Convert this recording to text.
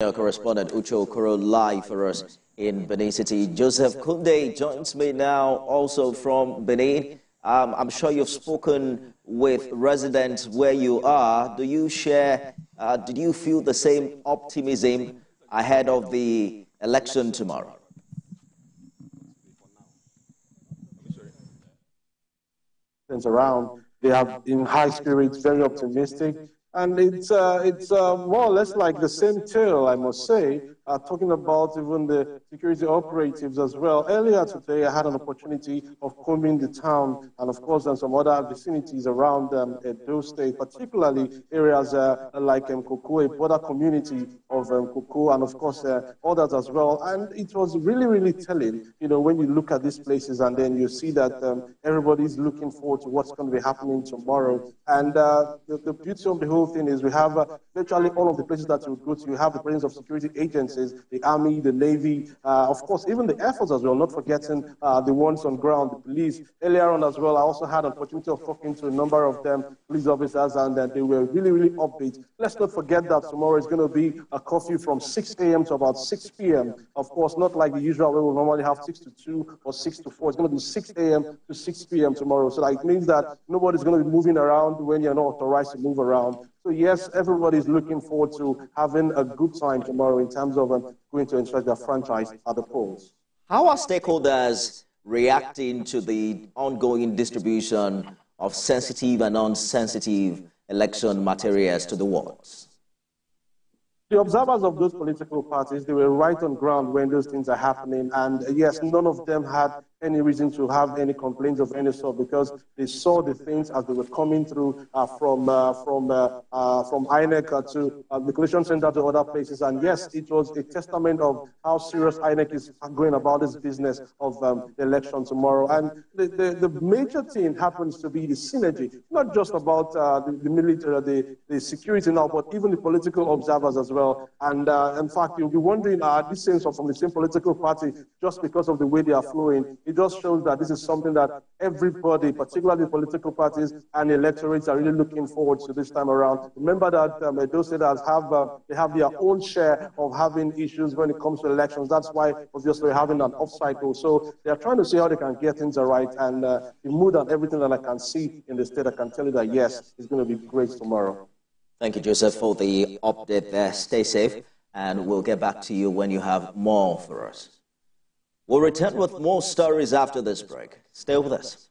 Our correspondent Ucho Okoro live for us in Benin City. Joseph Kunde joins me now also from Benin. I'm sure you've spoken with residents where you are. Do you share, did you feel the same optimism ahead of the election tomorrow? Around, they have in high spirits, very optimistic. And it's more or less like the same tale, I must say, talking about even the security operatives as well. Earlier today, I had an opportunity of combing the town and, of course, and some other vicinities around Edo State, particularly areas like Koko, a border community of Koko, and, of course, others as well. And it was really, really telling, you know, when you look at these places and then you see that everybody's looking forward to what's going to be happening tomorrow. And the beauty of the whole thing is we have virtually all of the places that you go to. You have the presence of security agencies, the Army, the Navy, of course, even the Air Force as well, not forgetting the ones on ground, the police. Earlier on as well, I also had an opportunity of talking to a number of them, police officers, and they were really, really upbeat. Let's not forget that tomorrow is going to be a curfew from 6 a.m. to about 6 p.m. Of course, not like the usual where we normally have 6 to 2 or 6 to 4. It's going to be 6 a.m. to 6 p.m. tomorrow. So that means that nobody's going to be moving around when you're not authorized to move around. So yes, everybody's looking forward to having a good time tomorrow in terms of going to ensure their franchise at the polls. How are stakeholders reacting to the ongoing distribution of sensitive and non-sensitive election materials to the wards? The observers of those political parties, they were right on ground when those things are happening. And yes, none of them had any reason to have any complaints of any sort because they saw the things as they were coming through from INEC to the collation center to other places. And yes, it was a testament of how serious INEC is going about this business of the election tomorrow. And the major thing happens to be the synergy, not just about the military, the security now, but even the political observers as well. And in fact, you'll be wondering, are these things from the same political party just because of the way they are flowing? It just shows that this is something that everybody, particularly political parties and electorates, are really looking forward to this time around. Remember that Edo State they have their own share of having issues when it comes to elections. That's why, obviously, we're having an off cycle. So they are trying to see how they can get things right. And the mood and everything that I can see in the state, I can tell you that, yes, it's going to be great tomorrow. Thank you, Joseph, for the update there. Stay safe, and we'll get back to you when you have more for us. We'll return with more stories after this break. Stay with us.